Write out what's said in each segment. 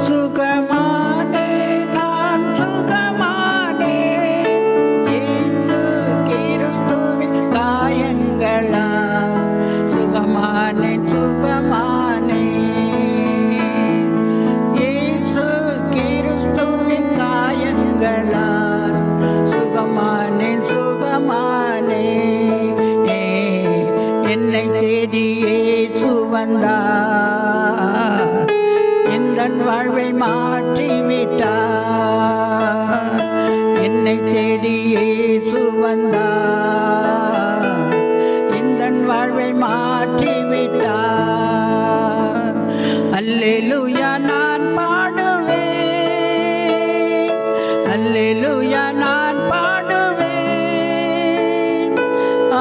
சுகமானே நான் சுகமானே இயேசு கிறிஸ்துவின் காயங்களா சுகமானே சுகமானே இயேசு கிறிஸ்துவின் காயங்களா சுகமானே சுகமானே என்னை தேடி இயேசு வந்தார் எந்தன் வாழ்வை மாற்றிவிட்டார் என்னை தேடி இயேசு வந்தார் எந்தன் வாழ்வை மாற்றிவிட்டார் அல்லேலூயா நான் பாடுவேன் அல்லேலூயா நான் பாடுவேன்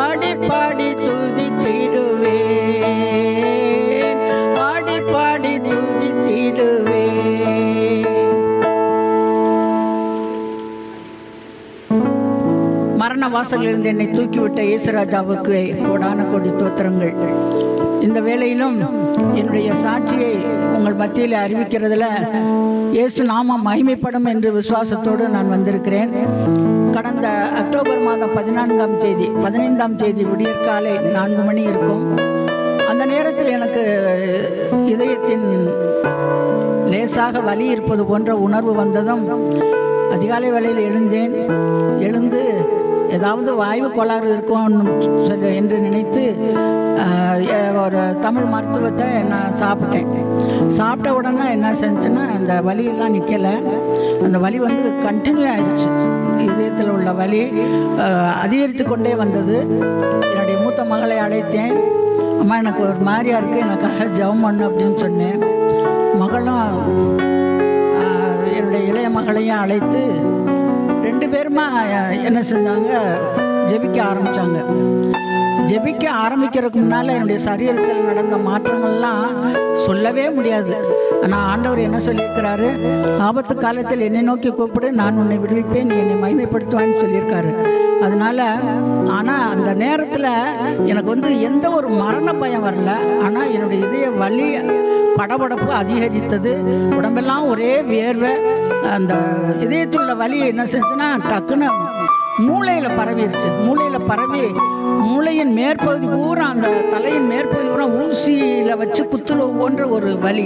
ஆடி பாடி துதித்திடுவேன் ஆடி பாடி துதித்திடுவேன். மரண வாசலிலிருந்து என்னை தூக்கிவிட்ட இயேசுராஜாவுக்கு கோடான கோடி ஸ்தோத்திரங்கள். இந்த வேளையிலும் என்னுடைய சாட்சியை உங்கள் மத்தியில் அறிவிக்கிறதுல இயேசு நாமம் மகிமைப்படும் என்று விசுவாசத்தோடு நான் வந்திருக்கிறேன். கடந்த அக்டோபர் மாதம் 15ஆம் தேதி விடியற்காலை 4 மணி இருக்கும். அந்த நேரத்தில் எனக்கு இதயத்தின் லேசாக வலி இருப்பது போன்ற உணர்வு வந்ததும் அதிகாலை வேளையில் எழுந்து ஏதாவது வாய்வு கோளாறு இருக்கும் என்று நினைத்து ஒரு தமிழ் மருத்துவத்தை நான் சாப்பிட்ட உடனே என்ன செஞ்சேன்னா அந்த வலியெல்லாம் நிற்கலை. அந்த வலி கண்டினியூ ஆயிடுச்சு. இதயத்தில் உள்ள வலி அதிகரித்து கொண்டே வந்தது. என்னுடைய மூத்த மகளை அழைத்தேன். அம்மா எனக்கு ஒரு மாதிரியா இருக்குது, எனக்காக ஜெபம் பண்ணு அப்படின்னு சொன்னேன். மகளும் என்னுடைய இளைய மகளையும் அழைத்து 2 பேருமா என்ன செஞ்சாங்க, ஜெபிக்க ஆரம்பித்தாங்க. ஜெபிக்க ஆரம்பிக்கிறதுக்கு முன்னால் என்னுடைய சரீரத்தில் நடந்த மாற்றங்கள்லாம் சொல்லவே முடியாது. ஆனால் ஆண்டவர் என்ன சொல்லியிருக்கிறாரு, ஆபத்து காலத்தில் என்னை நோக்கி கூப்பிடு, நான் உன்னை விடுவிப்பேன், நீ என்னை மகிமைப்படுத்துவான்னு சொல்லியிருக்காரு. அதனால் ஆனால் அந்த நேரத்தில் எனக்கு எந்த ஒரு மரண பயம் வரல. ஆனால் என்னுடைய இதய வலி படபடப்பு அதிகரித்தது. உடம்பெல்லாம் ஒரே வியர்வை. அந்த இதயத்துள்ள வலி என்ன செஞ்சுன்னா டக்குன்னு மூளையில் பரவிடுச்சு. மூளையில் பரவி மூளையின் மேற்பகுதி பூரா, அந்த தலையின் மேற்பகுதி பூரா ஊசியில் வச்சு குத்துற போன்ற ஒரு வலி.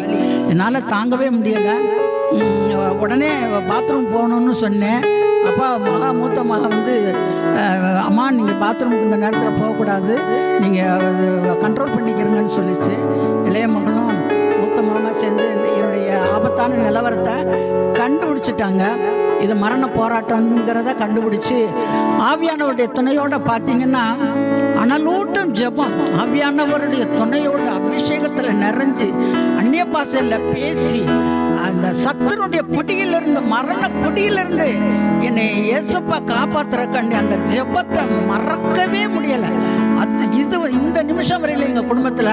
என்னால் தாங்கவே முடியலை. உடனே பாத்ரூம் போகணுன்னு சொன்னேன். அப்பா மூத்த மக அம்மா நீங்கள் பாத்ரூமுக்கு இந்த நேரத்தில் போகக்கூடாது, நீங்கள் கண்ட்ரோல் பண்ணிக்கிறீங்கன்னு சொல்லிச்சு. இளைய மகனும் மூத்த மகமாக சேர்ந்து என்னுடைய ஆபத்தான நிலவரத்தை கண்டுபிடிச்சிட்டாங்க. இது மரண போராட்டங்கிறத கண்டுபிடிச்சி ஆவியானவருடைய துணையோடு பார்த்தீங்கன்னா அனலூட்டும் ஜெபம், ஆவியானவருடைய துணையோட அபிஷேகத்தில் நிறைஞ்சு அந்நிய பாஷையில் பேசி அந்த சத்துருடைய பிடியிலிருந்து, மரண பிடியிலிருந்து என்னை இயேசுப்பா காப்பாற்றுறக்காண்டி அந்த ஜெபத்தை மறக்கவே முடியலை. இந்த நிமிஷம் வரையில் எங்கள் குடும்பத்தில்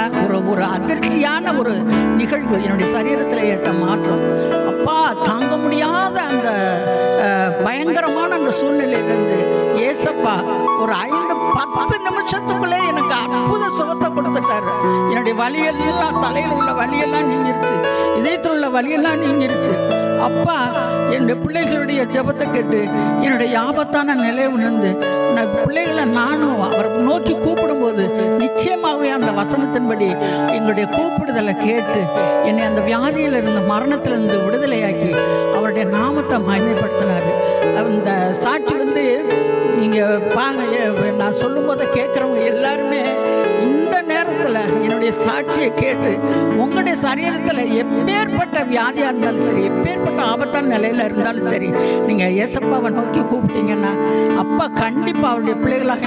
ஒரு அதிர்ச்சியான ஒரு நிகழ்வு என்னுடைய சரீரத்தில் ஏற்ற மாற்றம். அப்பா தாங்க முடியாத அந்த பயங்கரமான அந்த சூழ்நிலையிலிருந்து ஏசப்பா ஒரு 5-10 நிமிஷத்துக்குள்ளே எனக்கு அற்புத சுகத்தை கொடுத்துட்டாரு. என்னுடைய வலியெல்லாம், தலையில் உள்ள வலியெல்லாம் நீங்கிருச்சு, இதயத்தில் உள்ள வலியெல்லாம் நீங்கிருச்சு. அப்பா என்னுடைய பிள்ளைகளுடைய ஜெபத்தை கேட்டு என்னுடைய ஆபத்தான நிலை உணர்ந்து பிள்ளைகளை நானும் அவரை நோக்கி கூப்பிடும்போது நிச்சயமாகவே அந்த வசனத்தின்படி எங்களுடைய கூப்பிடுதலை கேட்டு என்னை அந்த வியாதியிலிருந்து, மரணத்திலிருந்து விடுதலையாக்கி அவருடைய நாமத்தை மகிமைப்படுத்தினார். அந்த சாட்சி நீங்கள் நான் சொல்லும் போதை கேட்குறவங்க எல்லாருமே இந்த நேரத்தில் என்னுடைய சாட்சியை கேட்டு உங்களுடைய சரீரத்தில் எப்பேற்பட்ட வியாதியாக இருந்தாலும் சரி, எப்பேற்பட்ட ஆபத்தான நிலையில் இருந்தாலும் சரி, நீங்கள் ஏசப்பாவை நோக்கி கூப்பிட்டீங்கன்னா அப்பா கண்டிப்பாக அவருடைய பிள்ளைகளாக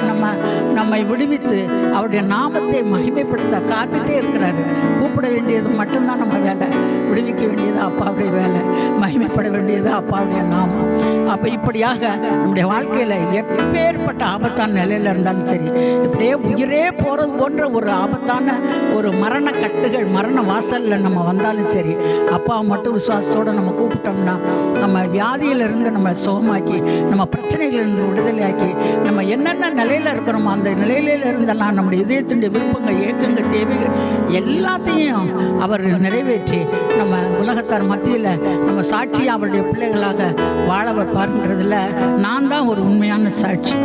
நம்மை விடுவித்து அவருடைய நாமத்தை மகிமைப்படுத்த காத்துட்டே இருக்கிறாரு. கூப்பிட வேண்டியது மட்டும்தான் நம்ம வேலை, விடுவிக்க வேண்டியது அப்பாவுடைய வேலை, மகிமைப்பட வேண்டியது அப்பாவுடைய நாமம். அப்போ இப்படியாக நம்முடைய வாழ்க்கையில் எப்பேற்பட்ட ஆபத்தான நிலையில் இருந்தாலும் சரி, இப்படியே உயிரே போகிறது போன்ற ஒரு ஆபத்தான ஒரு மரண கட்டுகள் மரண வாசலில் நம்ம வந்தாலும் சரி, அப்பாவை மட்டும் விசுவாசத்தோடு நம்ம கூப்பிட்டோம்னா நம்ம வியாதியிலிருந்து நம்ம சுகமாக்கி, நம்ம பிரச்சனைகளிலிருந்து விடுதலையாக்கி, நம்ம என்னென்ன நிலையில் இருக்கிறோமோ அந்த நிலையில இருந்தெல்லாம் நம்முடைய இதயத்தினுடைய விருப்பங்கள், ஏக்கங்கள், தேவைகள் எல்லாத்தையும் அவர் நிறைவேற்றி நம்ம உலகத்தார் மத்தியில் நம்ம சாட்சியாக அவருடைய பிள்ளைகளாக வாழ வைப்பார்ன்றதில் நான் தான் ஒரு உண்மையான சாட்சி.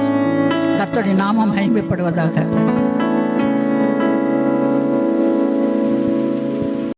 கர்த்தருடைய நாமம் மகிமைப்படுவதாக.